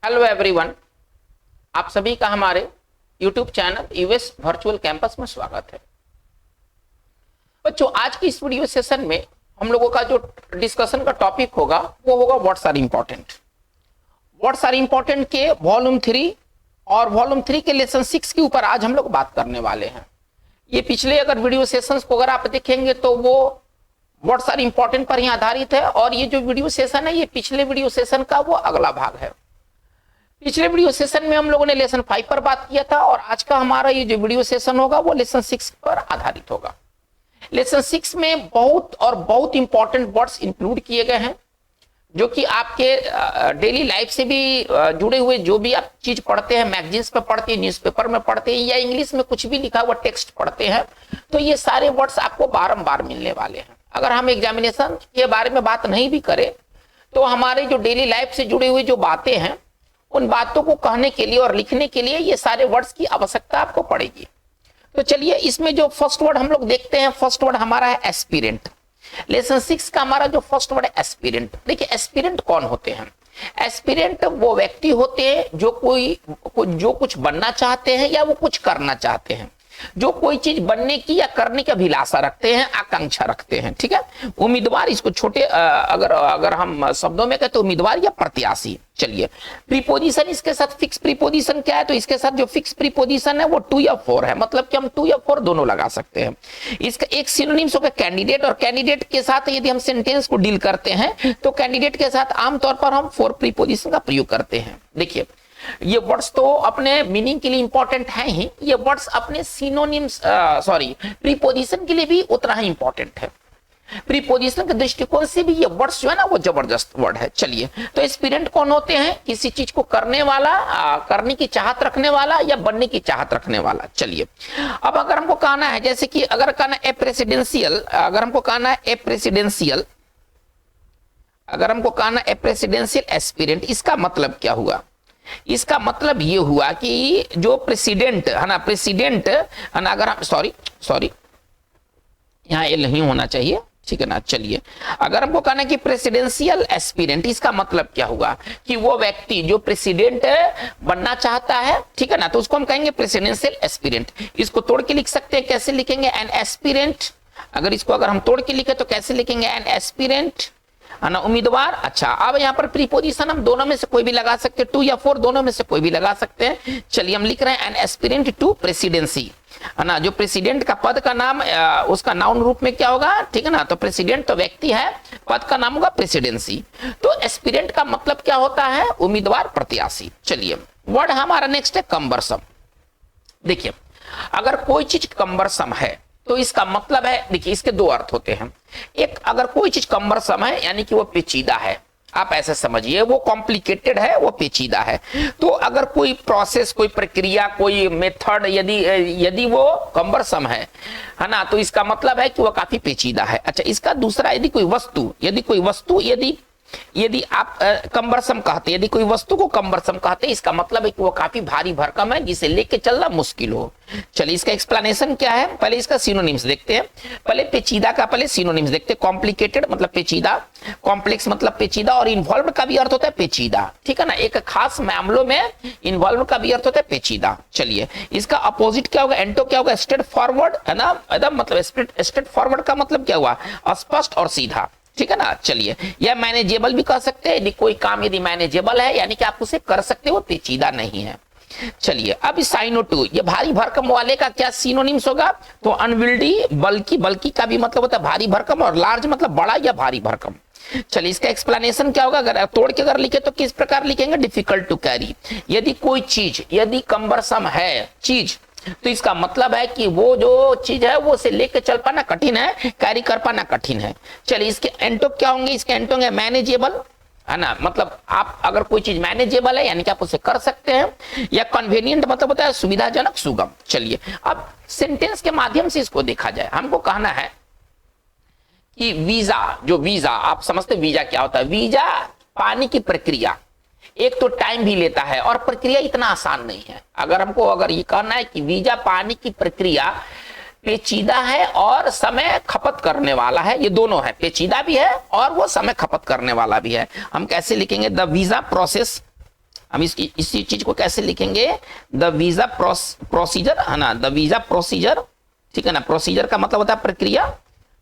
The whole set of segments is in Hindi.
हेलो एवरीवन, आप सभी का हमारे YouTube channel US virtual campus में स्वागत है। बच्चों, आज की इस वीडियो सेशन में हम लोगों का जो डिस्कशन का टॉपिक होगा वो होगा what's are important. What's are important के वॉल्यूम 3 और वॉल्यूम 3 के लेसन 6 के ऊपर आज हम लोग बात करने वाले हैं। ये पिछले अगर वीडियो सेशंस को अगर आप देखेंगे तो वो व्हाट्स आर इंपॉर्टेंट पर ही आधारित है, और ये जो वीडियो सेशन है ये पिछले वीडियो सेशन का वो अगला भाग है। पिछले वीडियो सेशन में हम लोगों ने लेसन 5 पर बात किया था, और आज का हमारा ये जो वीडियो सेशन होगा वो लेसन 6 पर आधारित होगा। लेसन 6 में बहुत इंपॉर्टेंट वर्ड्स इंक्लूड किए गए हैं, जो कि आपके डेली लाइफ से भी जुड़े हुए जो भी आप चीज पढ़ते हैं, मैगजीन्स पे पढ़ते हैं, न्यूज़पेपर में पढ़ते हैं, या इंग्लिश में कुछ भी लिखा हुआ टेक्स्ट पढ़ते हैं, तो ये सारे वर्ड्स आपको बारंबार मिलने वाले हैं। अगर हम एग्जामिनेशन के बारे में बात नहीं भी करें तो हमारे जो डेली लाइफ से जुड़ी हुई जो बातें हैं उन बातों को कहने के लिए और लिखने के लिए ये सारे वर्ड्स की आवश्यकता आपको पड़ेगी। तो चलिए, इसमें जो फर्स्ट वर्ड हम लोग देखते हैं, फर्स्ट वर्ड हमारा है एस्पिरेंट। लेसन 6 का हमारा जो फर्स्ट वर्ड है एस्पिरेंट। देखिए, एस्पिरेंट कौन होते हैं? एस्पिरेंट वो व्यक्ति होते हैं जो कुछ बनना चाहते हैं या वो कुछ करना चाहते हैं, जो कोई चीज बनने की या करने की अभिलाषा रखते हैं, आकांक्षा रखते हैं। ठीक है, उम्मीदवार, इसको छोटे अगर हम शब्दों में कहते तो उम्मीदवार या प्रत्याशी। चलिए, प्रीपोजिशन इसके साथ फिक्स प्रीपोजिशन क्या है, तो इसके साथ जो फिक्स प्रीपोजिशन है वो टू या फोर है, मतलब कि हम टू या फोर दोनों लगा सकते हैं। इसका एक सिनोनिम्स होगा कैंडिडेट, और कैंडिडेट के साथ यदि हम सेंटेंस को डील करते हैं तो कैंडिडेट के साथ आमतौर पर हम फोर प्रीपोजिशन का प्रयोग करते हैं। देखिए, ये वर्ड्स तो अपने मीनिंग के लिए इंपॉर्टेंट है ही, ये वर्ड्स अपने सिनोनिम्स प्रीपोजिशन के लिए भी उतना ही इंपॉर्टेंट है। प्रीपोजिशन के दृष्टिकोण से भी ये वर्ड्स जो है ना वो जबरदस्त वर्ड है। चलिए, तो एस्पिरेंट कौन होते हैं? किसी चीज को करने वाला, करने की चाहत रखने वाला या बनने की चाहत रखने वाला। चलिए, अब अगर हमको कहना है, जैसे कि अगर कहना है प्रेसिडेंशियल, अगर हमको कहना है प्रेसिडेंशियल, अगर हमको कहना है प्रेसिडेंशियल एस्पिरेंट, इसका मतलब क्या हुआ? इसका मतलब ये हुआ कि जो प्रेसिडेंट है ना, प्रेसिडेंट है ना, अगर हम सॉरी यहाँ ये नहीं होना चाहिए, ठीक है ना। चलिए, अगर हमको कहना है कि प्रेसिडेंशियल एस्पिरेंट, इसका मतलब क्या हुआ कि वो व्यक्ति जो प्रेसिडेंट बनना चाहता है, ठीक है ना, तो उसको हम कहेंगे प्रेसिडेंशियल एस्पिरेंट। इसको तोड़ के लिख सकते हैं, कैसे लिखेंगे? An aspirant. अगर हम तोड़ के लिखे तो कैसे लिखेंगे? एन एस्पिरेंट, है ना, उम्मीदवार। अच्छा, अब यहाँ पर प्रीपोजिशन हम दोनों में से कोई भी लगा सकते हैं, टू या फोर दोनों में से कोई भी लगा सकते हैं। चलिए, हम लिख रहे हैं एन एस्पिरेंट टू प्रेसिडेंसी, है ना। जो प्रेसिडेंट का पद का नाम, उसका नाउन रूप में क्या होगा? ठीक है ना, तो प्रेसिडेंट तो व्यक्ति है, पद का नाम होगा प्रेसिडेंसी। तो एस्पिरेंट का मतलब क्या होता है? उम्मीदवार, प्रत्याशी। चलिए, वर्ड हमारा नेक्स्ट है कम्बरसम। देखिए, अगर कोई चीज कम्बरसम है तो इसका मतलब है, देखिए इसके दो अर्थ होते हैं। एक, अगर कोई चीज कम्बरसम है यानी कि वो पेचीदा है, आप ऐसे समझिए, वो कॉम्प्लिकेटेड है, वो पेचीदा है। तो अगर कोई प्रोसेस, कोई प्रक्रिया, कोई मेथड यदि वो कम्बरसम है ना, तो इसका मतलब है कि वो काफी पेचीदा है। अच्छा, इसका दूसरा, यदि कोई वस्तु यदि आप कम्बरसम कहते, यदि कोई वस्तु को कम्बरसम कहते, इसका मतलब है कि वो काफी भारी भरकम है, जिसे लेके चलना मुश्किल हो। चलिए, इसका एक्सप्लेनेशन क्या है? पहले इसका सिनोनिम्स देखते हैं। पहले पेचीदा का पहले सिनोनिम्स देखते हैं। कॉम्प्लिकेटेड मतलब पेचीदा, कॉम्प्लेक्स मतलब पेचीदा, और इन्वॉल्व का भी अर्थ होता है पेचीदा। ठीक है ना, एक खास मामलों में इन्वॉल्व का भी अर्थ होता है पेचीदा। चलिए, इसका अपोजिट क्या होगा? एंटो क्या होगा? स्ट्रेट फॉरवर्ड, है ना, एकदम मतलब स्ट्रेट फॉरवर्ड का मतलब क्या हुआ? स्पष्ट और सीधा। ठीक है ना। चलिए, यह मैनेजेबल भी कह सकते हैं, यदि कोई काम यदि मैनेजेबल है यानी कि आप उसे कर सकते हो, पेचीदा नहीं है। चलिए, अब साइनो टू, ये भारी भरकम वाले का क्या सिनोनिम्स होगा? तो अनविल्डी, बल्कि का भी मतलब होता है भारी भरकम, और लार्ज मतलब बड़ा या भारी भरकम। चलिए, इसका एक्सप्लेनेशन क्या होगा? अगर तोड़ के अगर लिखे तो किस प्रकार लिखेंगे? Difficult to carry. यदि कोई चीज यदि कम्बरसम है चीज, तो इसका मतलब है कि वो जो चीज है वो उसे लेके चल पाना कठिन है, कैरी कर पाना कठिन है। चलिए, इसके एंटो क्या होंगे? इसके एंटो होंगे मैनेजेबल, है ना, मतलब आप अगर कोई चीज मैनेजेबल है यानी कि आप उसे कर सकते हैं, या कन्वीनियंट मतलब होता है सुविधाजनक, सुगम। चलिए, अब सेंटेंस के माध्यम से इसको देखा जाए। हमको कहना है कि वीजा आप समझते वीजा क्या होता है? वीजा पाने की प्रक्रिया एक तो टाइम भी लेता है, और प्रक्रिया इतना आसान नहीं है। अगर ये कहना है कि वीजा पाने की प्रक्रिया पेचीदा है और समय खपत करने वाला है, ये दोनों है, पेचीदा भी है और वो समय खपत करने वाला भी है। हम कैसे लिखेंगे? द वीजा प्रोसेस हम इसी चीज को कैसे लिखेंगे, द वीजा प्रोसीजर है ना, द वीजा प्रोसीजर, ठीक है ना, प्रोसीजर का मतलब होता है प्रक्रिया,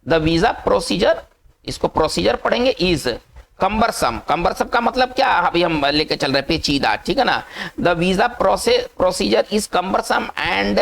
द वीजा प्रोसीजर, इसको प्रोसीजर पढ़ेंगे, इज कम्बरसम, कम्बरसम का मतलब क्या, अभी हम लेके चल रहे पेचीदा, ठीक है ना, the visa procedure is cumbersome and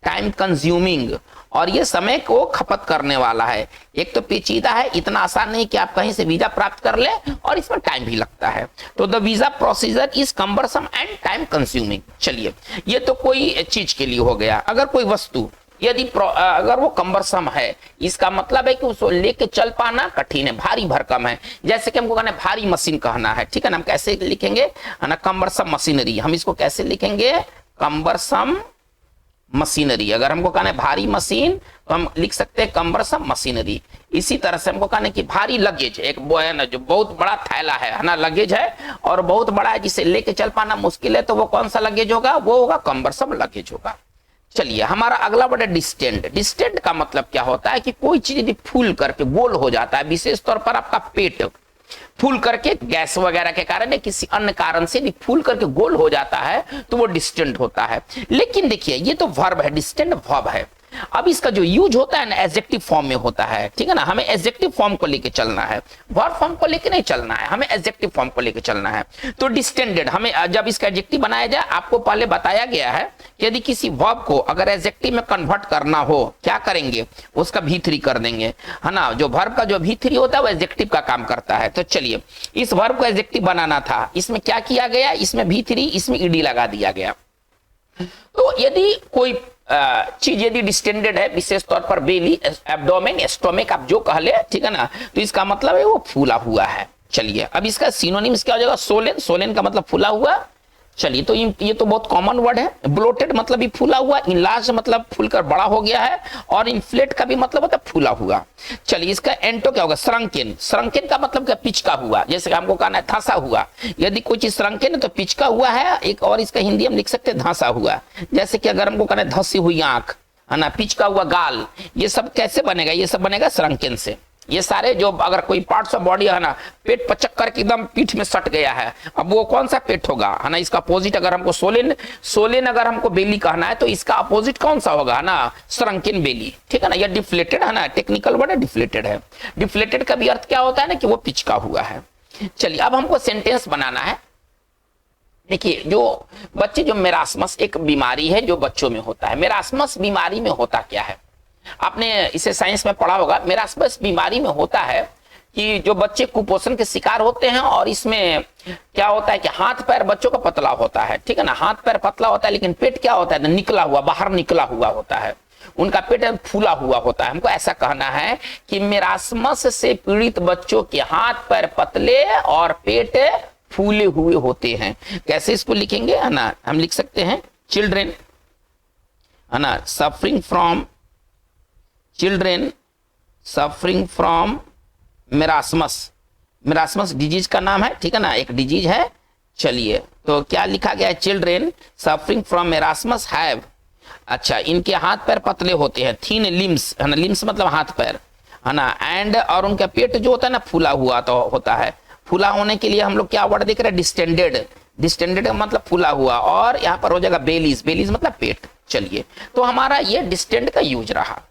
time consuming, और ये समय को खपत करने वाला है, एक तो पेचीदा है, इतना आसान नहीं कि आप कहीं से वीजा प्राप्त कर ले, और इसमें टाइम भी लगता है, तो the visa procedure is cumbersome and time consuming. चलिए ये तो कोई चीज के लिए हो गया। अगर कोई वस्तु यदि अगर वो कम्बरसम है, इसका मतलब है कि उसको लेके चल पाना कठिन है, भारी भरकम है, जैसे कि हमको कहना है भारी मशीन कहना है, ठीक है ना, हम कैसे लिखेंगे है ना, कम्बरसम मशीनरी, हम इसको कैसे लिखेंगे, कम्बरसम मशीनरी। अगर हमको कहना है भारी मशीन तो हम लिख सकते हैं कम्बरसम मशीनरी। इसी तरह से हमको कहना है कि भारी लगेज, एक वो है ना जो बहुत बड़ा थैला है ना, लगेज है और बहुत बड़ा है, जिसे लेके चल पाना मुश्किल है, तो वो कौन सा लगेज होगा, वो होगा कम्बरसम लगेज होगा। चलिए हमारा अगला वर्ड है डिस्टेंट। डिस्टेंट का मतलब क्या होता है कि कोई चीज यदि फूल करके गोल हो जाता है, विशेष तौर पर आपका पेट फूल करके गैस वगैरह के कारण या किसी अन्य कारण से यदि फूल करके गोल हो जाता है तो वो डिस्टेंट होता है। लेकिन देखिए ये तो वर्ब है, डिस्टेंट वर्ब है। अब इसका जो यूज होता है ना एडजेक्टिव फॉर्म में होता है, ठीक है ना, हमें एडजेक्टिव फॉर्म को लेके चलना है, वर्ब फॉर्म को लेके नहीं चलना है, हमें एडजेक्टिव फॉर्म को लेके चलना है। तो डिस्टेंडेड, हमें जब इसका एडजेक्टिव बनाया जाए, आपको पहले बताया गया है कि यदि किसी वर्ब को अगर एडजेक्टिव में कन्वर्ट करना हो, क्या करेंगे, उसका V3 कर देंगे, है ना, जो वर्ब का जो V3 होता है वो एडजेक्टिव का काम करता है। तो चलिए इस वर्ब को एडजेक्टिव बनाना था, इसमें क्या किया गया, इसमें V3, इसमें ed लगा दिया गया। तो यदि कोई चीज यदि डिस्टेंडेड है, विशेष तौर पर बेली, एब्डोमेन, स्टोमिक, आप जो कह ले, ठीक है ना, तो इसका मतलब है वो फूला हुआ है। चलिए अब इसका सिनोनिम्स क्या हो जाएगा, सोलेन, सोलेन का मतलब फूला हुआ। चलिए तो ये तो बहुत कॉमन वर्ड है। ब्लोटेड मतलब भी फूला हुआ, इनलार्ज मतलब फूलकर बड़ा हो गया है, और इन्फ्लेट का भी मतलब होता है फूला हुआ। चलिए इसका एंटो क्या होगा, श्रंकेन, श्रंकेन का मतलब क्या, पिचका हुआ, जैसे हमको कहना है धंसा हुआ, यदि कोई चीज श्रंकेन है तो पिचका हुआ है। एक और इसका हिंदी हम लिख सकते हैं धंसा हुआ, जैसे कि अगर हमको कहना है धंसी हुई आंख, है ना, पिचका हुआ गाल, ये सब कैसे बनेगा, ये सब बनेगा श्रंकेन से। ये सारे जो अगर कोई पार्ट्स ऑफ बॉडी है ना, पेट पचक करके एकदम पीठ में सट गया है, अब वो कौन सा पेट होगा, है ना, इसका अपोजिट अगर हमको सोलेन, सोलेन अगर हमको बेली कहना है तो इसका अपोजिट कौन सा होगा, है ना, श्रंकेन बेली, ठीक है ना। ये डिफ्लेटेड है ना, टेक्निकल वर्ड है, डिफ्लेटेड है। डिफ्लेटेड का भी अर्थ क्या होता है ना कि वो पिचका हुआ है। चलिए अब हमको सेंटेंस बनाना है। देखिए जो बच्चे, जो मेरास्मस एक बीमारी है जो बच्चों में होता है। मेरास्मस बीमारी में होता क्या है, आपने इसे साइंस में पढ़ा होगा। मेरास्मस बीमारी में होता है कि जो बच्चे कुपोषण के शिकार होते हैं, और इसमें क्या होता है कि हाथ पैर बच्चों का पतला होता है, ठीक है ना, हाथ पैर पतला होता है, लेकिन पेट क्या होता है, निकला हुआ, बाहर निकला हुआ होता है, उनका पेट फूला हुआ होता है। हमको ऐसा कहना है कि मेरास्मस से पीड़ित बच्चों के हाथ पैर पतले और पेट फूले हुए होते हैं। कैसे इसको लिखेंगे, है ना, हम लिख सकते हैं चिल्ड्रेन, है ना, suffering from, children suffering from marasmus, marasmus disease का नाम है, ठीक है ना, एक डिजीज है। चलिए तो क्या लिखा गया है, children suffering from marasmus have, अच्छा, इनके हाथ पैर पतले होते हैं, थीन लिम्स, है ना, लिम्स मतलब हाथ पैर, है ना, एंड, और उनका पेट जो होता है ना फूला हुआ तो होता है। फूला होने के लिए हम लोग क्या वर्ड देख रहे हैं, डिस्टेंडेड, डिस्टेंडेड का मतलब फूला हुआ, और यहाँ पर हो जाएगा बेलीज, बेलीज मतलब पेट। चलिए तो हमारा ये डिस्टेंड का यूज रहा।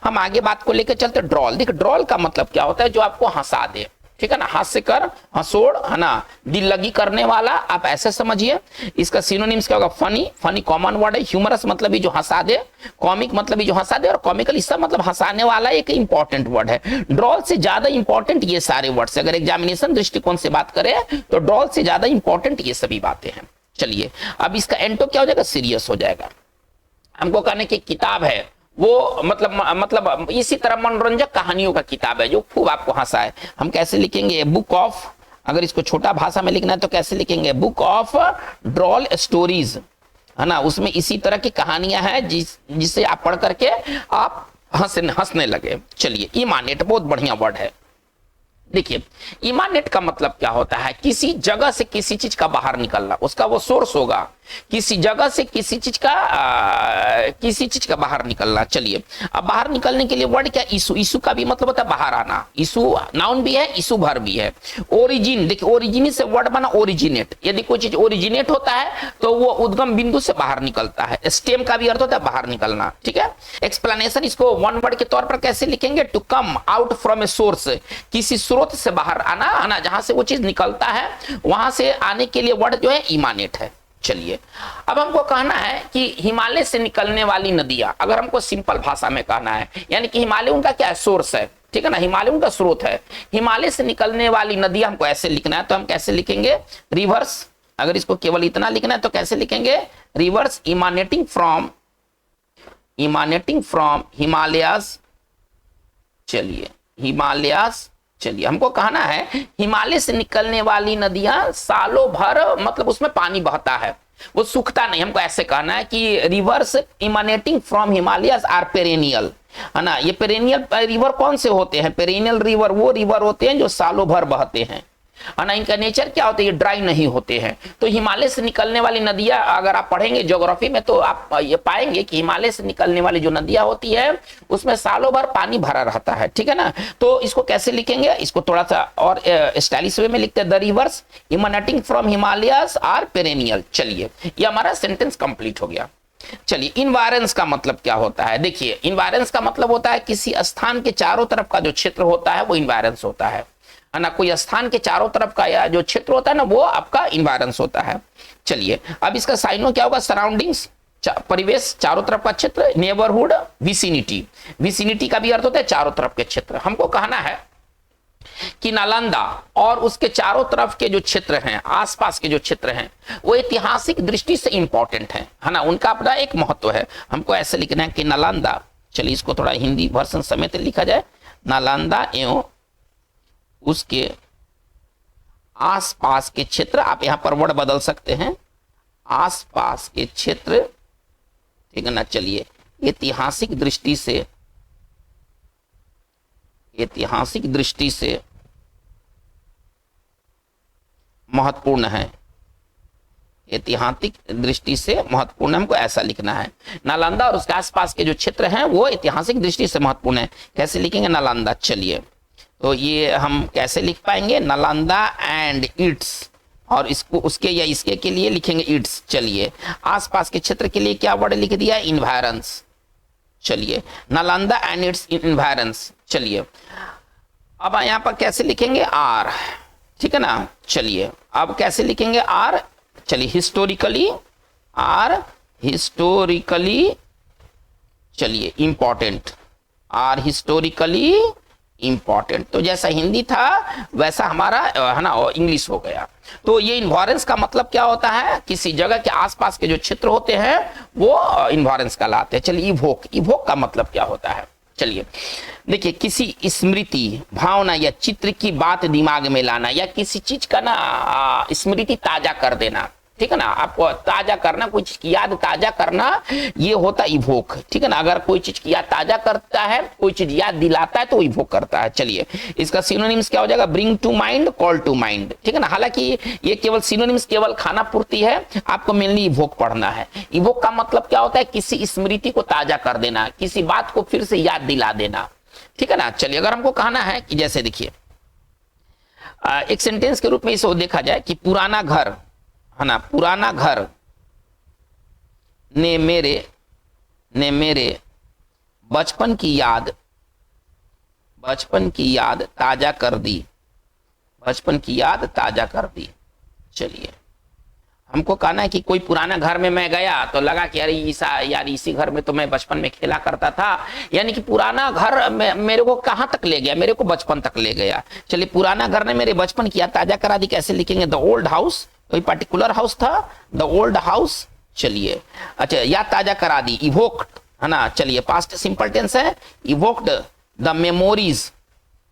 हम आगे बात को लेकर चलते। ड्रॉल, देख ड्रॉल का मतलब क्या होता है, जो आपको हंसा दे, ठीक है ना, हास्य कर, हंसोड़, है ना, दिल लगी करने वाला, आप ऐसे समझिए। इसका सिनोनिम्स क्या होगा, फनी, फनी कॉमन वर्ड है। ह्यूमरस मतलब भी जो हंसा दे, कॉमिक मतलब भी जो हंसा दे, और कॉमिकल इसका मतलब हंसाने वाला एक इंपॉर्टेंट वर्ड है। ड्रॉल से ज्यादा इंपॉर्टेंट ये सारे वर्ड्स, अगर एग्जामिनेशन दृष्टिकोण से बात करें तो ड्रॉल से ज्यादा इंपॉर्टेंट ये सभी बातें हैं। चलिए अब इसका एंटो क्या हो जाएगा, सीरियस हो जाएगा। हमको कहने की किताब है वो, मतलब इसी तरह मनोरंजक कहानियों का किताब है जो खूब आपको हंसाए। हम कैसे लिखेंगे, बुक ऑफ, अगर इसको छोटा भाषा में लिखना है तो कैसे लिखेंगे, बुक ऑफ ड्रॉल स्टोरीज, है ना, उसमें इसी तरह की कहानियां हैं जिसे आप पढ़ करके आप हंसने लगे। चलिए इमानेट बहुत बढ़िया वर्ड है। देखिए इमानेट का मतलब क्या होता है, किसी जगह से किसी चीज का बाहर निकलना, उसका वो सोर्स होगा, किसी जगह से किसी चीज का बाहर निकलना। चलिए, अब बाहर निकलने के लिए वर्ड क्या, इशू। इशू का भी मतलब होता है बाहर आना। इशू नाउन भी है, इशू वर्ब भी है। ओरिजिन, देखिए ओरिजिन से वर्ड बना ओरिजिनेट। यदि कोई चीज ओरिजिनेट होता है तो वो उद्गम बिंदु से बाहर निकलता है। स्टेम का भी अर्थ होता है बाहर निकलना, ठीक है। एक्सप्लेनेशन, इसको वन वर्ड के तौर पर कैसे लिखेंगे, to come out from a source, किसी स्रोत से बाहर आना, जहां से वो चीज निकलता है वहां से आने के लिए वर्ड जो है इमानेट है। चलिए, अब हमको कहना है कि हिमालय से निकलने वाली नदियां, अगर हमको सिंपल भाषा में कहना है, यानी कि हिमालय उनका क्या है, सोर्स है, ठीक है ना, हिमालय उनका स्रोत है। हिमालय से निकलने वाली नदियां हमको ऐसे लिखना है, तो हम कैसे लिखेंगे, रिवर्स। अगर इसको केवल इतना लिखना है तो कैसे लिखेंगे, रिवर्स इमानेटिंग फ्रॉम हिमालयास। चलिए, हिमालयास। चलिए, हमको कहना है हिमालय से निकलने वाली नदियां सालों भर, मतलब उसमें पानी बहता है, वो सूखता नहीं। हमको ऐसे कहना है कि rivers emanating from Himalayas are perennial, है ना। ये पेरेनियल रिवर कौन से होते हैं, पेरेनियल रिवर वो रिवर होते हैं जो सालों भर बहते हैं, है ना। इनका नेचर क्या होता है, ये ड्राई नहीं होते हैं। तो हिमालय से निकलने वाली नदियां, अगर आप पढ़ेंगे ज्योग्राफी में तो आप ये पाएंगे कि हिमालय से निकलने वाली जो नदियां होती है उसमें सालों भर पानी भरा रहता है, ठीक है ना। तो इसको कैसे लिखेंगे, इसको थोड़ा सा और स्टाइलिश वे में लिखते हैं, the rivers emanating from Himalayas are perennial. चलिए, ये हमारा सेंटेंस कंप्लीट हो गया। चलिए, इन्वायरेंस का मतलब क्या होता है, देखिए इन्वायरेंस का मतलब होता है किसी स्थान के चारों तरफ का जो क्षेत्र होता है वो इन्वायरेंस होता है ना। कोई स्थान के चारों तरफ का या जो क्षेत्र होता है ना वो आपका इन्वायरेंस होता है। चलिए, अब इसका साइनो क्या होगा, सराउंडिंग्स, परिवेश, चारों तरफ का क्षेत्र। Neighbourhood, vicinity. विसिनिटी का भी अर्थ होता है चारों तरफ के क्षेत्र। हमको कहना है कि नालंदा और उसके चारों तरफ के जो क्षेत्र हैं, आसपास के जो क्षेत्र हैं, वो ऐतिहासिक दृष्टि से इंपॉर्टेंट है ना, उनका अपना एक महत्व है। हमको ऐसे लिखना है कि नालंदा, चलिए इसको थोड़ा हिंदी वर्जन समेत लिखा जाए, नालंदा एवं उसके आसपास के क्षेत्र, आप यहां पर वर्ड बदल सकते हैं, आसपास के क्षेत्र, ठीक है ना। चलिए, ऐतिहासिक दृष्टि से महत्वपूर्ण है, ऐतिहासिक दृष्टि से महत्वपूर्ण, हमको ऐसा लिखना है। नालंदा और उसके आसपास के जो क्षेत्र हैं वो ऐतिहासिक दृष्टि से महत्वपूर्ण है। कैसे लिखेंगे, नालंदा। चलिए, तो ये हम कैसे लिख पाएंगे, नालंदा एंड इट्स, और इसको उसके या इसके के लिए लिखेंगे इट्स। चलिए, आसपास के क्षेत्र के लिए क्या वर्ड लिख दिया, इन्वायरेंस। चलिए, नालंदा एंड इट्स इन्वायरेंस। चलिए, अब यहां पर कैसे लिखेंगे, आर, ठीक है ना। चलिए, अब कैसे लिखेंगे, आर। चलिए, हिस्टोरिकली, आर हिस्टोरिकली, चलिए इंपॉर्टेंट, आर हिस्टोरिकली इंपॉर्टेंट। तो जैसा हिंदी था वैसा हमारा है ना इंग्लिश हो गया। तो ये इन्वायरेंस का मतलब क्या होता है, किसी जगह के आसपास के जो क्षेत्र होते हैं वो इन्वायरेंस कहलाते हैं। चलिए, इवोक, इवोक का मतलब क्या होता है, चलिए देखिए, किसी स्मृति, भावना या चित्र की बात दिमाग में लाना, या किसी चीज का ना स्मृति ताजा कर देना, ठीक है ना। आपको ताजा करना, कोई चीज की याद ताजा करना, ये होता है इवोक, ठीक है ना। अगर कोई चीज की याद ताजा करता है, कोई चीज याद दिलाता है तो इवोक करता है। चलिए, इसका सिनोनिम्स क्या हो जाएगा, bring to mind, call to mind, ठीक है ना। हालांकि ये केवल सिनोनिम्स केवल खाना पूर्ति है, आपको मेनली इवोक पढ़ना है। इवोक का मतलब क्या होता है, किसी स्मृति को ताजा कर देना, किसी बात को फिर से याद दिला देना, ठीक है ना। चलिए, अगर हमको कहना है कि जैसे देखिए एक सेंटेंस के रूप में इसे देखा जाए कि पुराना घर, है ना, पुराना घर ने मेरे बचपन की याद ताजा कर दी, बचपन की याद ताजा कर दी। चलिए, हमको कहना है कि कोई पुराना घर में मैं गया तो लगा कि यार इसी घर में तो मैं बचपन में खेला करता था, यानी कि पुराना घर मेरे को कहां तक ले गया, मेरे को बचपन तक ले गया। चलिए, पुराना घर ने मेरे बचपन की याद ताजा करा दी। कैसे लिखेंगे, द ओल्ड हाउस, कोई पर्टिकुलर हाउस था, द ओल्ड हाउस। चलिए, अच्छा, याद ताजा करा दी, इवोक्ड, है ना। चलिए, पास्ट सिंपल टेंस है, इवोक्ड द मेमोरीज,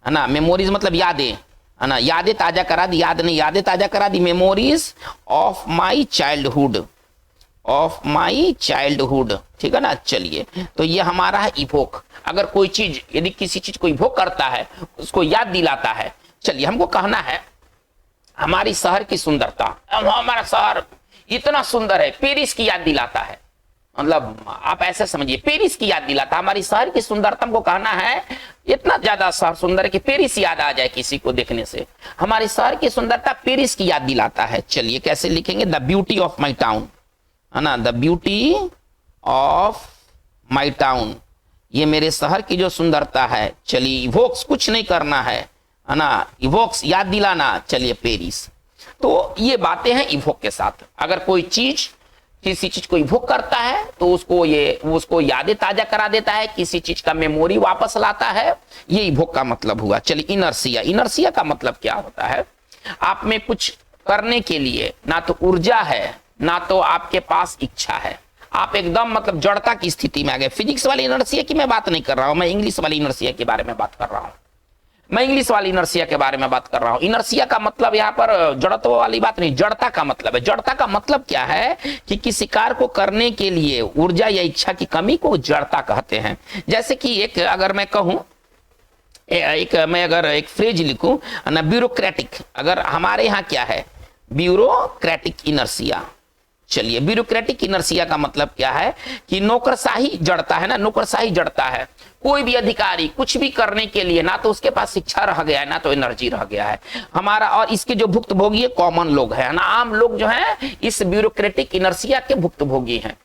है ना। मेमोरीज मतलब यादें, है ना, यादें ताजा करा दी, याद नहीं, यादें ताजा करा दी, मेमोरीज ऑफ माई चाइल्डहुड, ठीक है ना। चलिए, तो ये हमारा है इवोक। अगर कोई चीज, यदि किसी चीज को इवोक करता है, उसको याद दिलाता है। चलिए, हमको कहना है हमारी शहर की सुंदरता, हमारा शहर इतना सुंदर है, पेरिस की याद दिलाता है। मतलब आप ऐसे समझिए, पेरिस की याद दिलाता है। हमारी शहर की सुंदरता को कहना है, इतना ज्यादा शहर सुंदर है कि पेरिस याद आ जाए किसी को देखने से। हमारी शहर की सुंदरता पेरिस की याद दिलाता है। चलिए कैसे लिखेंगे, the beauty of my town, है ना, the beauty of my town, ये मेरे शहर की जो सुंदरता है। चलिए इवोक्स, कुछ नहीं करना है ना, इवोक्स याद दिलाना, चलिए पेरिस। तो ये बातें हैं इवोक के साथ। अगर कोई चीज किसी चीज को इवोक करता है तो उसको यादें ताजा करा देता है, किसी चीज का मेमोरी वापस लाता है, ये इवोक का मतलब हुआ। चलिए इनर्सिया, इनर्सिया का मतलब क्या होता है, आप में कुछ करने के लिए ना तो ऊर्जा है ना तो आपके पास इच्छा है, आप एकदम मतलब जड़ता की स्थिति में आ गए। फिजिक्स वाली इनर्सिया की मैं बात नहीं कर रहा हूं, मैं इंग्लिश वाली इनर्सिया के बारे में बात कर रहा हूं। मैं इंग्लिश वाली इनर्सिया के बारे में बात कर रहा हूं। इनर्सिया का मतलब यहाँ पर जड़त्व वाली बात नहीं, जड़ता का मतलब है। जड़ता का मतलब क्या है कि किसी कार्य को करने के लिए ऊर्जा या इच्छा की कमी को जड़ता कहते हैं। जैसे कि एक अगर मैं कहूं, मैं अगर एक फ्रेज लिखूं ना, ब्यूरोक्रेटिक, अगर हमारे यहाँ क्या है, ब्यूरोक्रेटिक इनर्सिया। चलिए ब्यूरोक्रेटिक इनर्सिया का मतलब क्या है कि नौकरशाही जड़ता है ना, नौकरशाही जड़ता है। कोई भी अधिकारी कुछ भी करने के लिए ना तो उसके पास शिक्षा रह गया है ना तो एनर्जी रह गया है हमारा। और इसके जो भुक्तभोगी है कॉमन लोग है ना, आम लोग जो है इस ब्यूरोक्रेटिक इनर्सिया के भुक्तभोगी हैं।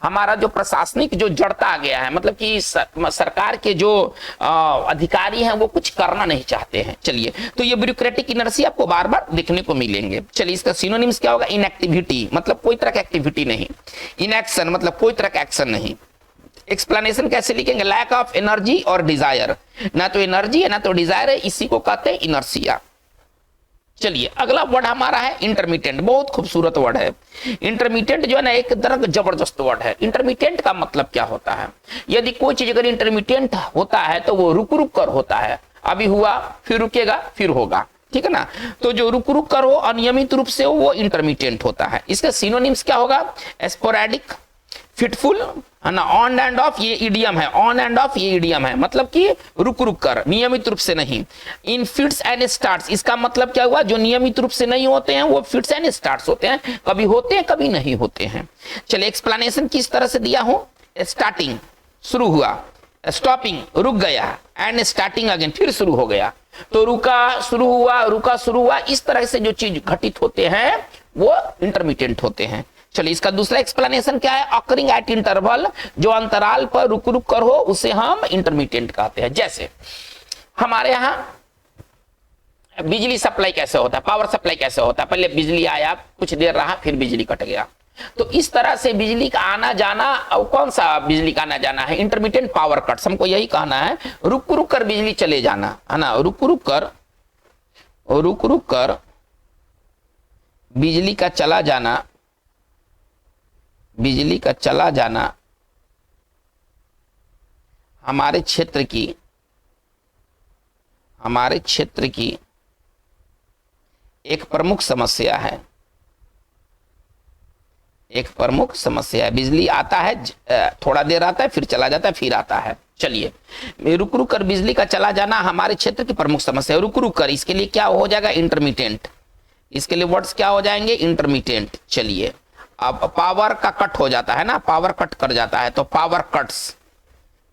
हमारा जो प्रशासनिक जो जड़ता आ गया है, मतलब कि सरकार के जो अधिकारी हैं वो कुछ करना नहीं चाहते हैं। चलिए तो ये ब्यूरोक्रेटिक इनर्सिया आपको बार बार देखने को मिलेंगे। चलिए इसका सिनोनिम्स क्या होगा, इनएक्टिविटी मतलब कोई तरह की एक्टिविटी नहीं, इनएक्शन मतलब कोई तरह का एक्शन नहीं। एक्सप्लेनेशन कैसे लिखेंगे, लैक ऑफ एनर्जी और डिजायर, ना तो एनर्जी है ना तो डिजायर है, इसी को कहते हैं इनर्सिया। चलिए अगला वर्ड हमारा है इंटरमीडिएट, बहुत खूबसूरत वर्ड है। इंटरमीडिएट जो है ना एक तरह जबरदस्त वर्ड है। इंटरमीडिएट का मतलब क्या होता है, यदि कोई चीज अगर इंटरमीडिएट होता है तो वो रुक रुक कर होता है, अभी हुआ फिर रुकेगा फिर होगा, ठीक है ना। तो जो रुक रुक कर हो, अनियमित रूप से हो, वो इंटरमीडिएट होता है। इसका सिनोनिम्स क्या होगा, स्पोरेडिक, फिटफुल, है ना, ऑन एंड ऑफ, ये इडियम है, ऑन एंड ऑफ ये इडियम है, मतलब कि रुक रुक कर, नियमित रूप से नहीं। इन फिट्स एंड स्टार्ट्स, इसका मतलब क्या हुआ, जो नियमित रूप से नहीं होते हैं वो फिट्स एंड स्टार्ट्स होते हैं, कभी होते हैं कभी नहीं होते हैं। चलिए एक्सप्लेनेशन किस तरह से दिया हूं, स्टार्टिंग शुरू हुआ, स्टॉपिंग रुक गया, एंड स्टार्टिंग अगेन फिर शुरू हो गया। तो रुका शुरू हुआ, रुका शुरू हुआ, इस तरह से जो चीज घटित होते हैं वो इंटरमीडिएट होते हैं। चलिए इसका दूसरा एक्सप्लेनेशन क्या है, ऑकरिंग एट इंटरवल, जो अंतराल पर रुक रुक कर हो उसे हम इंटरमीडिएट कहते हैं। जैसे हमारे यहाँ बिजली सप्लाई कैसे होता है, पावर सप्लाई कैसे होता है, पहले बिजली आया कुछ देर रहा फिर बिजली कट गया। तो इस तरह से बिजली का आना जाना, और कौन सा बिजली का आना जाना है, इंटरमीडिएट पावर कट्स, हमको यही कहना है। रुक रुक कर बिजली चले जाना, है ना, रुक रुक कर बिजली का चला जाना, बिजली का चला जाना हमारे क्षेत्र की एक प्रमुख समस्या है, एक प्रमुख समस्या है। बिजली आता है, थोड़ा देर आता है फिर चला जाता है फिर आता है। चलिए रुक रुक कर बिजली का चला जाना हमारे क्षेत्र की प्रमुख समस्या है। रुक रुक कर, इसके लिए क्या हो जाएगा, इंटरमीडिएट, इसके लिए वर्ड्स क्या हो जाएंगे, इंटरमीडिएट। चलिए अब पावर का कट हो जाता है ना, पावर कट कर जाता है तो पावर कट्स।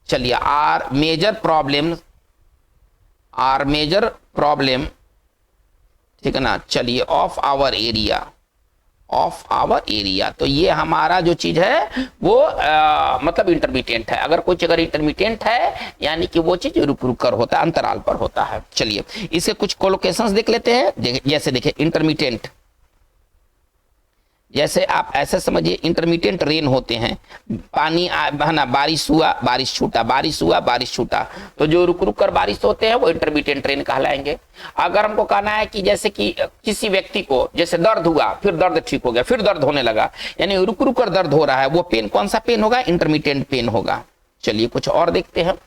चलिए आर मेजर प्रॉब्लम, ठीक है ना। चलिए ऑफ आवर एरिया, तो ये हमारा जो चीज है वो मतलब इंटरमीडिएट है। अगर कोई अगर इंटरमीडिएट है यानी कि वो चीज रुक रुक कर होता है, अंतराल पर होता है। चलिए इसके कुछ कोलोकेशंस देख लेते हैं। जैसे देखिए इंटरमीडिएट, जैसे आप ऐसे समझिए इंटरमीडिएट रेन होते हैं, पानी है ना, बारिश हुआ बारिश छूटा, बारिश हुआ बारिश छूटा, तो जो रुक रुक कर बारिश होते हैं वो इंटरमीडिएट रेन कहलाएंगे। अगर हमको कहना है कि जैसे कि किसी व्यक्ति को जैसे दर्द हुआ फिर दर्द ठीक हो गया फिर दर्द होने लगा, यानी रुक रुक कर दर्द हो रहा है, वो पेन कौन सा पेन होगा, इंटरमीडिएट पेन होगा। चलिए कुछ और देखते हैं।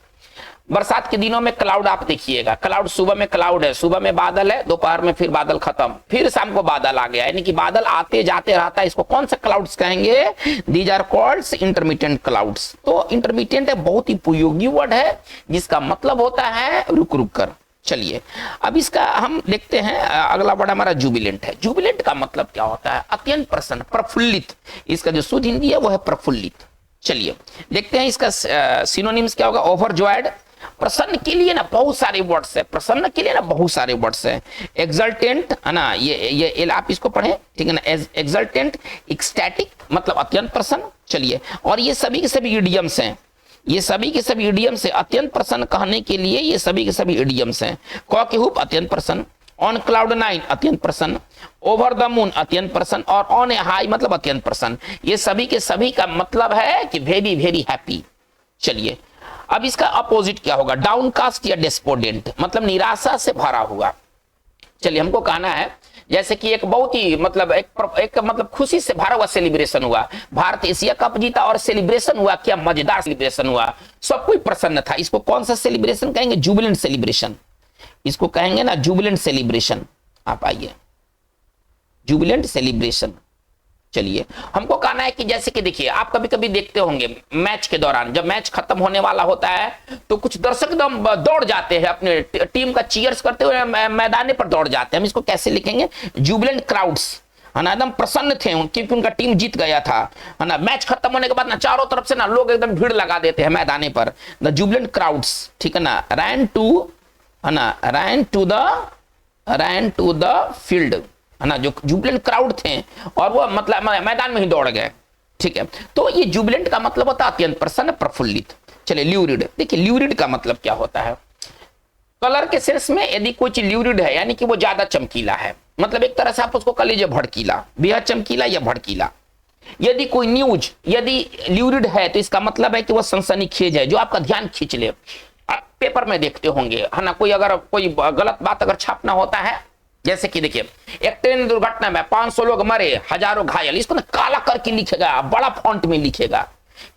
बरसात के दिनों में क्लाउड आप देखिएगा, क्लाउड सुबह में क्लाउड है, सुबह में बादल है, दोपहर में फिर बादल खत्म, फिर शाम को बादल आ गया, यानी कि बादल आते जाते रहता है। इसको कौन सा क्लाउड्स कहेंगे, these are called intermediate clouds. तो इंटरमीडिएट बहुत ही उपयोगी वर्ड है जिसका मतलब होता है रुक रुक कर। चलिए अब इसका हम देखते हैं। अगला वर्ड हमारा जुबिलेंट है। जुबिलेंट का मतलब क्या होता है? अत्यंत प्रसन्न, प्रफुल्लित। इसका जो शुद्ध हिंदी है वो है प्रफुल्लित। चलिए देखते हैं इसका सिनोनिम्स क्या होगा। ओवरजॉयड, प्रसन्न के लिए ना बहुत सारे वर्ड्स है, प्रसन्न के लिए ना बहुत सारे वर्ड्स है। एक्सल्टेंट है ना, ये आप इसको पढ़ें, ठीक है ना। एक्सल्टेंट, एक्सटैटिक मतलब अत्यंत प्रसन्न। चलिए और ये सभी के सभी इडियम्स हैं, ये सभी के सभी इडियम्स है। अत्यंत प्रसन्न कहने के लिए ये सभी के सभी इडियम्स हैं। कॉकेहुप अत्यंत प्रसन्न, ऑन क्लाउड 9 अत्यंत प्रसन्न, ओवर द मून अत्यंत प्रसन्न और ऑन ए हाई मतलब अत्यंत प्रसन्न। ये सभी के सभी का मतलब है कि वेरी वेरी हैप्पी। चलिए अब इसका अपोजिट क्या होगा? डाउनकास्ट या डेस्पोडेंट मतलब निराशा से भरा हुआ। चलिए हमको कहना है जैसे कि एक बहुत ही मतलब एक मतलब खुशी से भरा हुआ सेलिब्रेशन हुआ, भारत एशिया कप जीता और सेलिब्रेशन हुआ, क्या मजेदार सेलिब्रेशन हुआ, सब कोई प्रसन्न था। इसको कौन सा सेलिब्रेशन कहेंगे? जुबिलेंट सेलिब्रेशन। इसको कहेंगे ना जुबिलेंट सेलिब्रेशन। आप आइए, जुबिलेंट सेलिब्रेशन। चलिए हमको कहना है कि जैसे कि देखिए आप कभी कभी देखते होंगे मैच के दौरान, जब मैच खत्म होने वाला होता है तो कुछ दर्शक एकदम दौड़ जाते हैं, अपने टीम का चीयर्स करते हुए मैदान पर दौड़ जाते हैं। हम इसको कैसे लिखेंगे? जुबिलेंट क्राउड्स, है ना, एकदम प्रसन्न थे क्योंकि उनका टीम जीत गया था, है ना। मैच खत्म होने के बाद ना चारों तरफ से ना लोग एकदम भीड़ लगा देते हैं मैदान पर, द जुबिलेंट क्राउड्स, ठीक है ना। रैन टू द फील्ड, है ना, जो जुबिलेंट क्राउड थे और वो मतलब मैदान में ही दौड़ गए, ठीक है। तो ये जुबिलेंट का मतलब होता है अत्यंत प्रसन्न, प्रफुल्लित। चलिए ल्यूरिड, देखिए ल्यूरिड का मतलब क्या होता है? कलर के सेंस में यदि कोई चीज ल्यूरिड है यानी कि वो ज्यादा चमकीला है, मतलब एक तरह से आप उसको कह लीजिए भड़कीला, बेहद चमकीला या भड़कीला। यदि कोई न्यूज यदि ल्यूरिड है तो इसका मतलब है कि वो सनसनीखेज है, जो आपका ध्यान खींच ले। आप पेपर में देखते होंगे, है ना, कोई अगर कोई गलत बात अगर छापना होता है, जैसे कि देखिए एक ट्रेन दुर्घटना में 500 लोग मरे, हजारों घायल, इसको ना काला करके लिखेगा, बड़ा फॉन्ट में लिखेगा।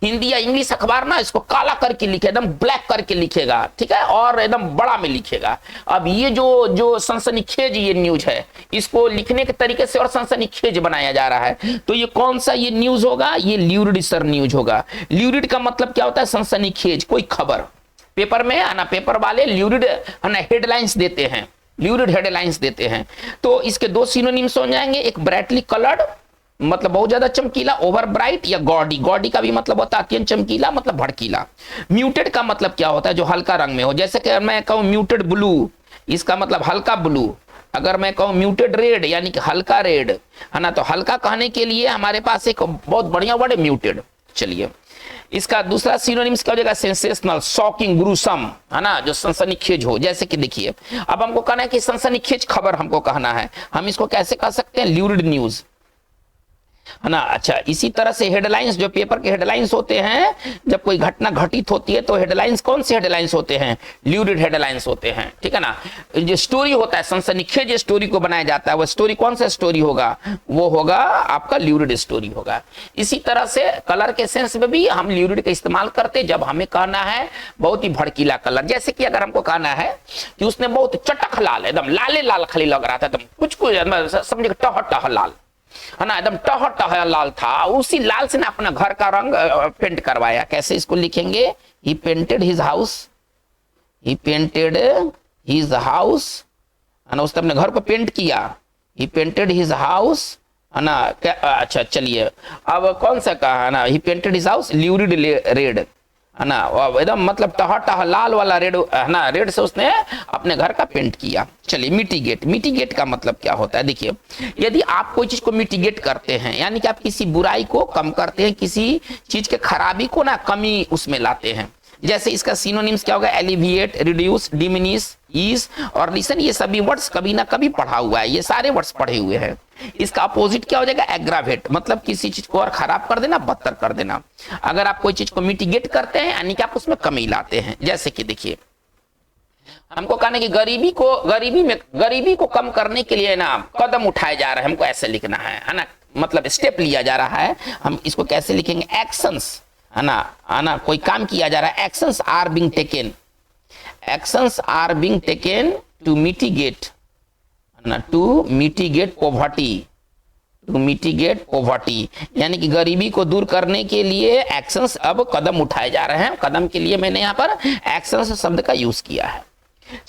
हिंदी या इंग्लिश अखबार ना इसको काला करके लिखे, एकदम ब्लैक करके लिखेगा, ठीक है, और एकदम बड़ा में लिखेगा। अब ये जो सनसनीखेज ये न्यूज है, इसको लिखने के तरीके से और सनसनीखेज बनाया जा रहा है। तो ये कौन सा ये न्यूज होगा? ये ल्यूरिड सर न्यूज होगा। ल्यूरिड का मतलब क्या होता है? सनसनीखेज, कोई खबर। पेपर में है ना, पेपर वाले ल्यूरिड है ना हेडलाइंस देते हैं, ल्यूरिड हेडलाइंस देते हैं। तो इसके दो सिनोनिम्स हो जाएंगे, एक ब्राइटली कलर्ड मतलब बहुत ज्यादा चमकीला, ओवर ब्राइट, या गॉडी। गॉडी का भी मतलब होता है अत्यंत चमकीला, मतलब भड़कीला। म्यूटेड का मतलब क्या होता है? जो हल्का रंग में हो, जैसे कि मैं कहूं म्यूटेड ब्लू, इसका मतलब हल्का ब्लू। अगर मैं कहूं म्यूटेड रेड यानी कि हल्का रेड, है ना, तो हल्का कहने के लिए हमारे पास एक बहुत बढ़िया वर्ड है म्यूटेड। चलिए इसका दूसरा सिनोनिम्स क्या हो जाएगा? सेंसेशनल, शॉकिंग, ग्रूसम, है ना, जो सनसनीखेज हो। जैसे कि देखिए अब हमको कहना है कि सनसनीखेज खबर हमको कहना है, हम इसको कैसे कह सकते हैं? ल्यूरिड न्यूज, है ना। अच्छा, इसी तरह से हेडलाइंस, जो पेपर के हेडलाइंस होते हैं, जब कोई घटना घटित होती है तो हेडलाइंस कौन से हेडलाइंस होते हैं? ल्यूरिड हेडलाइंस होते हैं, ठीक है ना। जो स्टोरी होता है, सनसनीखेज स्टोरी को बनाया जाता है, वो स्टोरी कौन सा स्टोरी होगा? वो होगा आपका ल्यूरिड स्टोरी होगा। इसी तरह से कलर के सेंस में भी हम ल्यूरिड का इस्तेमाल करते हैं जब हमें कहना है बहुत ही भड़कीला कलर। जैसे कि अगर हमको कहना है कि उसने बहुत चटक लाल, एकदम लाले लाल खाली लग रहा था, एकदम कुछ समझे टह टह लाल, है ना, एकदम टह टह लाल था, उसी लाल से ना अपना घर का रंग पेंट करवाया। कैसे इसको लिखेंगे? ही पेंटेड हिज हाउस, ही पेंटेड हिज हाउस, है ना, उसने अपने घर को पेंट किया। ही पेंटेड हिज हाउस, है ना। अच्छा चलिए अब कौन सा कहा, है ना, ही पेंटेड हिज हाउस ल्यूरिड रेड, है ना, एकदम मतलब टह टह लाल वाला रेड, है ना, रेड से उसने अपने घर का पेंट किया। चलिए मिटिगेट, मिटिगेट का मतलब क्या होता है? देखिए यदि आप कोई चीज को मिटिगेट करते हैं यानी कि आप किसी बुराई को कम करते हैं, किसी चीज के खराबी को ना कमी उसमें लाते हैं। जैसे इसका सिनोनिम्स क्या होगा? एलिविएट, रिड्यूस, डिमिनिश, ईज और लिसन। ये सभी वर्ड्स कभी ना कभी पढ़ा हुआ है, ये सारे वर्ड्स पढ़े हुए हैं। इसका अपोजिट क्या हो जाएगा? एग्रावेट, मतलब किसी चीज को और खराब कर देना, बदतर कर देना। अगर आप कोई चीज को मिटिगेट करते हैं यानी कि आप उसमें कमी लाते हैं। जैसे कि देखिए हमको कहना कि गरीबी को कम करने के लिए ना कदम उठाए जा रहे हैं, हमको ऐसे लिखना है ना, मतलब स्टेप लिया जा रहा है। हम इसको कैसे लिखेंगे? एक्शंस, है ना, कोई काम किया जा रहा है। Actions are being taken, actions are being taken to mitigate, है ना, to mitigate poverty, to mitigate poverty यानी कि गरीबी को दूर करने के लिए एक्शंस अब कदम उठाए जा रहे हैं। कदम के लिए मैंने यहाँ पर एक्शंस शब्द का यूज किया है।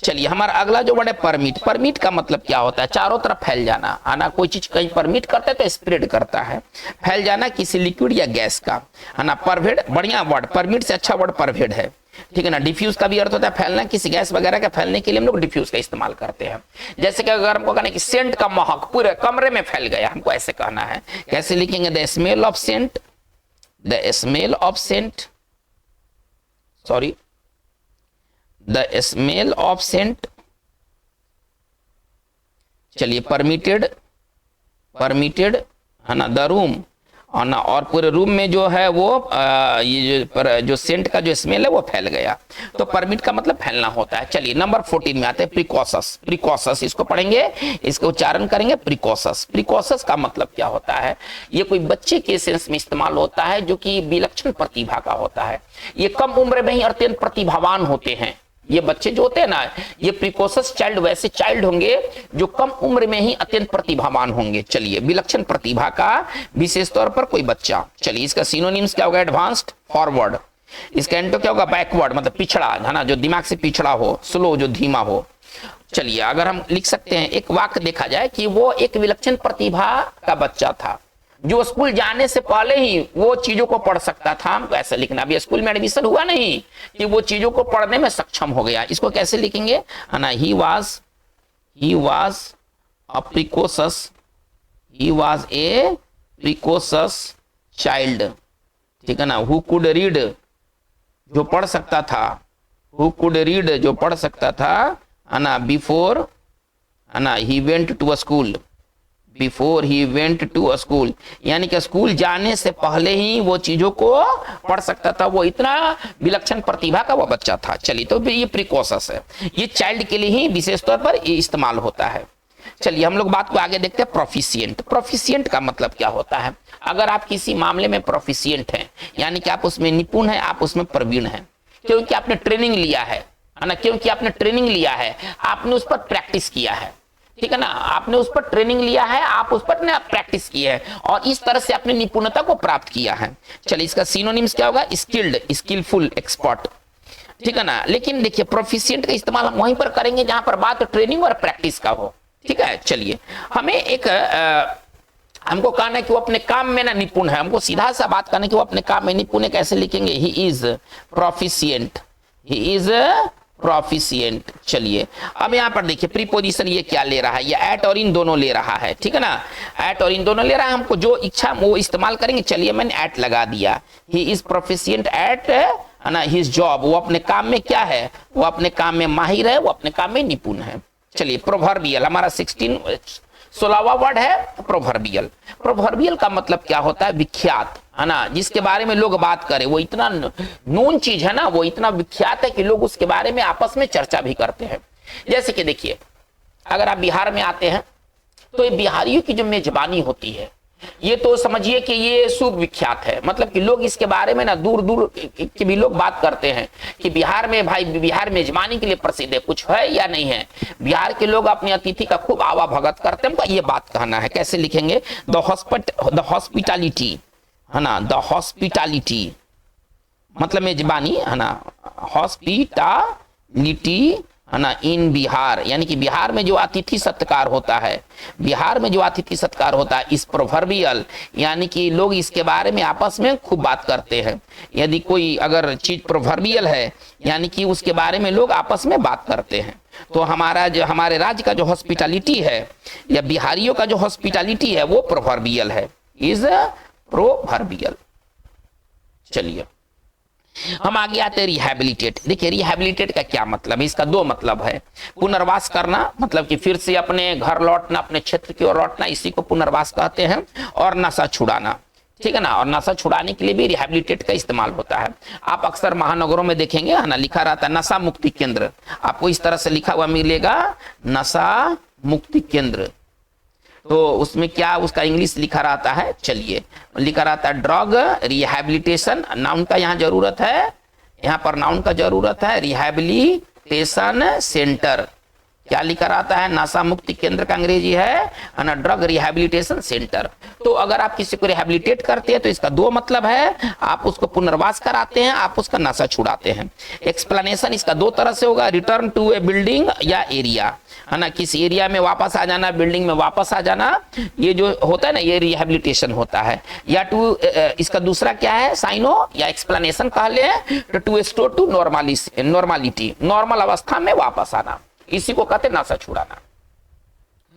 चलिए हमारा अगला जो वर्ड है परमिट। परमिट का मतलब क्या होता है? चारों तरफ फैल जाना, है ना। कोई चीज कहीं परमिट करता है तो स्प्रेड करता है, फैल जाना किसी लिक्विड या गैस का, है ना। परवेड बढ़िया वर्ड, परमिट से अच्छा वर्ड परवेड है, ठीक है ना। डिफ्यूज का भी अर्थ होता है फैलना, किसी गैस वगैरह का फैलने के लिए हम लोग डिफ्यूज का इस्तेमाल करते हैं। जैसे कि अगर हमको कहना है कि सेंट का महक पूरे कमरे में फैल गया, हमको ऐसे कहना है, कैसे लिखेंगे? The smell of scent, the smell of scent, sorry, the smell of scent. चलिए परमिटेड, परमिटेड, है ना, द रूम, और ना, और पूरे रूम में जो है वो ये जो सेंट का जो स्मेल है वो फैल गया, तो परमिट का मतलब फैलना होता है। चलिए नंबर 14 में आते हैं प्रिकॉशस। प्रिकॉशस इसको पढ़ेंगे, इसको उच्चारण करेंगे प्रिकॉशस। प्रिकॉशस का मतलब क्या होता है? ये कोई बच्चे के सेंस में इस्तेमाल होता है जो कि विलक्षण प्रतिभा का होता है। ये कम उम्र में ही अत्यंत प्रतिभावान होते हैं। ये बच्चे जो होते हैं ना, ये प्रिकॉशस चाइल्ड वैसे चाइल्ड होंगे जो कम उम्र में ही अत्यंत प्रतिभावान होंगे। चलिए विलक्षण प्रतिभा का विशेष तौर पर कोई बच्चा। चलिए इसका सिनोनिम्स क्या होगा? Advanced, forward. इसका एंटो क्या होगा? बैकवर्ड, मतलब पिछड़ा, है ना, जो दिमाग से पिछड़ा हो, स्लो, जो धीमा हो। चलिए अगर हम लिख सकते हैं, एक वाक्य देखा जाए कि वो एक विलक्षण प्रतिभा का बच्चा था जो स्कूल जाने से पहले ही वो चीजों को पढ़ सकता था। हमको ऐसे लिखना, अभी स्कूल में एडमिशन हुआ नहीं कि वो चीजों को पढ़ने में सक्षम हो गया। इसको कैसे लिखेंगे? है ना, he was a precocious, he was a precocious child, ठीक है ना। हु कुड रीड, जो पढ़ सकता था, हु कुड रीड, जो पढ़ सकता था, है ना, बिफोर, है ना, he went to a school, before he went to a school, यानी कि स्कूल जाने से पहले ही वो चीजों को पढ़ सकता था। वो इतना विलक्षण प्रतिभा का वो बच्चा था। चलिए तो ये प्रिकॉशस है, ये चाइल्ड के लिए ही विशेष तौर पर इस्तेमाल होता है। चलिए हम लोग बात को आगे देखते हैं। प्रोफिशिएंट। प्रोफिशिएंट का मतलब क्या होता है? अगर आप किसी मामले में प्रोफिशिएंट हैं, यानी कि आप उसमें निपुण हैं, आप उसमें प्रवीण हैं, क्योंकि आपने ट्रेनिंग लिया है ना, क्योंकि आपने ट्रेनिंग लिया है, आपने उस पर प्रैक्टिस किया है, ठीक है ना। आपने उस पर ट्रेनिंग लिया है, आप उस पर प्रैक्टिस की है और इस तरह से अपनी निपुणता को प्राप्त किया है। चलिए इसका सिनोनिम्स क्या होगा? स्किल्ड, स्किलफुल, एक्सपर्ट, ठीक है ना। लेकिन देखिए प्रोफिशिएंट का इस्तेमाल हम वहीं पर करेंगे जहां पर बात ट्रेनिंग और प्रैक्टिस का हो, ठीक है। चलिए हमें एक हमको कहना है कि वो अपने काम में ना निपुण है, हमको सीधा सा बात करना है कि वो अपने काम में निपुण है। कैसे लिखेंगे? He is proficient, he is proficient. चलिए अब यहाँ पर देखिए प्रीपोजिशन ये क्या ले रहा है? ये एट और इन दोनों ले रहा है, ठीक है ना। एट और इन दोनों ले रहा है, हमको जो इच्छा वो इस्तेमाल करेंगे। चलिए मैंने एट लगा दिया। ही इज प्रोफिशिएंट एट, है ना, हिज जॉब, वो अपने काम में क्या है? वो अपने काम में माहिर है, वो अपने काम में निपुण है। चलिए प्रोवर्बियल हमारा 16वां वर्ड है प्रोवर्बियल। प्रोवर्बियल का मतलब क्या होता है? विख्यात, है ना, जिसके बारे में लोग बात करें, वो इतना नोन चीज है ना, वो इतना विख्यात है कि लोग उसके बारे में आपस में चर्चा भी करते हैं। जैसे कि देखिए अगर आप बिहार में आते हैं तो ये बिहारियों की जो मेजबानी होती है, ये तो समझिए कि ये शुभ विख्यात है, मतलब कि लोग इसके बारे में ना दूर दूर के भी लोग बात करते हैं कि बिहार में भाई, बिहार मेजबानी के लिए प्रसिद्ध है, कुछ है या नहीं है। बिहार के लोग अपने अतिथि का खूब आवा भगत करते हैं, हमको ये बात कहना है। कैसे लिखेंगे? द हॉस्पिटैलिटी, है ना, द हॉस्पिटैलिटी मतलब मेजबानी, है ना, हॉस्पिटैलिटी, है ना, इन बिहार, यानी कि बिहार में जो अतिथि सत्कार होता है, बिहार में जो अतिथि सत्कार होता है, इस प्रोवर्बियल, यानी कि लोग इसके बारे में आपस में खूब बात करते हैं। यदि कोई अगर चीज प्रोवर्बियल है, यानी कि उसके बारे में लोग आपस में बात करते हैं, तो हमारा जो हमारे राज्य का जो हॉस्पिटैलिटी है या बिहारियों का जो हॉस्पिटैलिटी है वो प्रोवर्बियल है, इज प्रोवर्बियल। चलिए हम आगे आते हैं रिहैबिलिटेट। देखिए रिहैबिलिटेट का क्या मतलब है? इसका दो मतलब है। पुनर्वास करना, मतलब कि फिर से अपने घर लौटना, अपने क्षेत्र की ओर लौटना, इसी को पुनर्वास कहते हैं। और नशा छुड़ाना, ठीक है ना, और नशा छुड़ाने के लिए भी रिहैबिलिटेट का इस्तेमाल होता है। आप अक्सर महानगरों में देखेंगे, है ना, लिखा रहता है नशा मुक्ति केंद्र, आपको इस तरह से लिखा हुआ मिलेगा, नशा मुक्ति केंद्र। तो उसमें क्या उसका इंग्लिश लिखा रहता है? चलिए लिखा रहता है ड्रग रिहैबिलिटेशन, नाउन का यहाँ जरूरत है, यहाँ पर नाउन का जरूरत है, रिहैबिलिटेशन सेंटर। क्या लिखा रहता है? नशा मुक्ति केंद्र का अंग्रेजी है ना, ड्रग रिहैबिलिटेशन सेंटर। तो अगर आप किसी को रिहैबिलिटेट करते हैं तो इसका दो मतलब है, आप उसको पुनर्वास कराते हैं, आप उसका नशा छुड़ाते हैं। एक्सप्लेनेशन इसका दो तरह से होगा, रिटर्न टू ए बिल्डिंग या एरिया, है ना, किसी एरिया में वापस आ जाना, बिल्डिंग में वापस आ जाना, ये जो होता है ना, ये रिहैबिलिटेशन होता है। या टू, इसका दूसरा क्या है? साइनो या एक्सप्लेनेशन कह ले, to restore to normality, normal अवस्था में वापस आना, इसी को कहते हैं नशा छुड़ाना।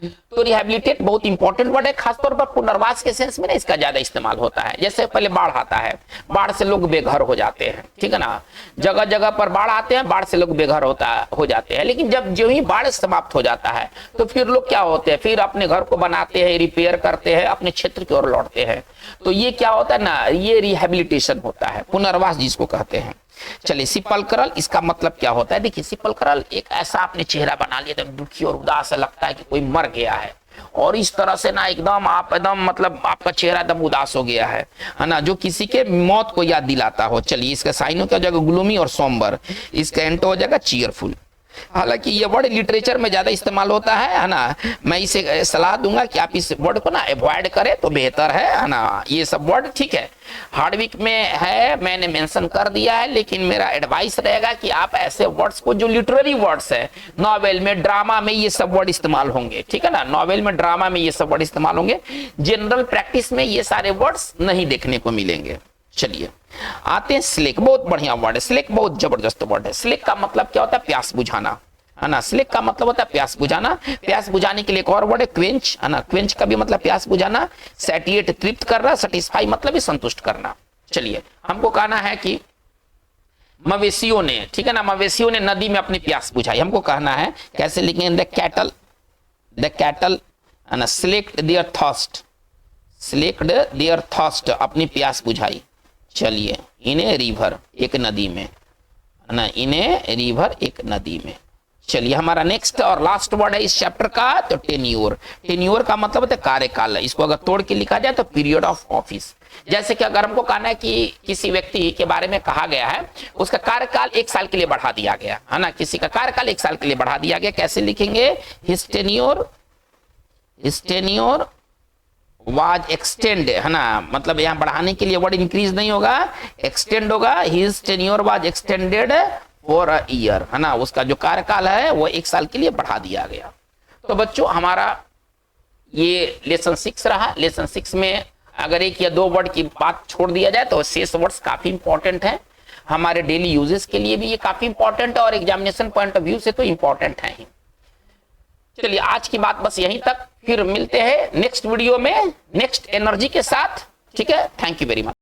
तो रिहैबिलिटेट बहुत इंपॉर्टेंट वर्ड है, खासतौर पर पुनर्वास के सेंस में ना इसका ज्यादा इस्तेमाल होता है। जैसे पहले बाढ़ आता है, बाढ़ से लोग बेघर हो जाते हैं, ठीक है ना, जगह जगह पर बाढ़ आते हैं, बाढ़ से लोग बेघर हो जाते हैं। लेकिन जब जो ही बाढ़ समाप्त हो जाता है तो फिर लोग क्या होते हैं, फिर अपने घर को बनाते हैं, रिपेयर करते हैं, अपने क्षेत्र की ओर लौटते हैं। तो ये क्या होता है ना, ये रिहैबिलिटेशन होता है, पुनर्वास जिसको कहते हैं। चलिए, सिपल्क्रल, इसका मतलब क्या होता है? देखिए, सिपल्क्रल एक ऐसा आपने चेहरा बना लिया, एकदम दुखी और उदास लगता है कि कोई मर गया है, और इस तरह से ना एकदम आप एकदम मतलब आपका चेहरा एकदम उदास हो गया है ना, जो किसी के मौत को याद दिलाता हो। चलिए, इसका साइनो क्या हो जाएगा? ग्लूमी और सोम्बर। इसका एंटो हो जाएगा चीयरफुल। हालांकि ये वर्ड लिटरेचर में ज्यादा इस्तेमाल होता है ना, मैं इसे सलाह दूंगा कि आप इस वर्ड को ना अवॉइड करें तो बेहतर है ना। ये सब वर्ड ठीक है, हार्डविक में है, मैंने मेंशन कर दिया है, लेकिन मेरा एडवाइस रहेगा कि आप ऐसे वर्ड्स को, जो लिटरेरी वर्ड्स है, नॉवेल में, ड्रामा में ये सब वर्ड इस्तेमाल होंगे, ठीक है ना, नॉवेल में, ड्रामा में ये सब वर्ड इस्तेमाल होंगे। जनरल प्रैक्टिस में ये सारे वर्ड्स नहीं देखने को मिलेंगे। चलिए, आते हैं स्लेक। बहुत बढ़िया वर्ड है स्लेक, बहुत जबरदस्त वर्ड है। स्लेक का मतलब क्या होता है? प्यास बुझाना, है ना। स्लेक का मतलब होता है प्यास बुझाना। प्यास बुझाने के लिए एक और वर्ड है क्वेंच, है ना। क्वेंच का भी मतलब प्यास बुझाना। सैटिएट, तृप्त करना। सेटिस्फाई मतलब संतुष्ट करना। चलिए, हमको कहना है कि मवेशियों ने, ठीक है ना, मवेशियों ने नदी में अपनी प्यास बुझाई। हमको कहना है कैसे लिखेंगे? द कैटल, है ना, स्लेक्ड देयर थर्स्ट, अपनी प्यास बुझाई। चलिए, इन्हें रिवर, एक नदी में, है ना, इन्हें रिवर, एक नदी में। चलिए, हमारा नेक्स्ट और लास्ट वर्ड है इस चैप्टर का, तो टेन्योर। टेन्योर का मतलब होता है कार्यकाल। इसको अगर तोड़ के लिखा जाए तो पीरियड ऑफ ऑफिस। जैसे कि अगर हमको कहना है कि किसी व्यक्ति के बारे में कहा गया है, उसका कार्यकाल 1 साल के लिए बढ़ा दिया गया, है ना, किसी का कार्यकाल 1 साल के लिए बढ़ा दिया गया। कैसे लिखेंगे? हिज टेन्योर वाज एक्सटेंड, है ना, मतलब यहां बढ़ाने के लिए वर्ड इंक्रीज नहीं होगा, एक्सटेंड होगा। His tenure was extended for a year, है ना, उसका जो कार्यकाल है वो 1 साल के लिए बढ़ा दिया गया। तो बच्चों, हमारा ये लेसन 6 रहा। लेसन 6 में अगर 1 या 2 वर्ड की बात छोड़ दिया जाए तो शेष वर्ड्स काफी इंपॉर्टेंट है, हमारे डेली यूजेस के लिए भी ये काफी इंपॉर्टेंट है, और एग्जामिनेशन पॉइंट ऑफ व्यू से तो इंपॉर्टेंट है ही। चलिए, आज की बात बस यहीं तक, फिर मिलते हैं नेक्स्ट वीडियो में नेक्स्ट एनर्जी के साथ, ठीक है। Thank you very much.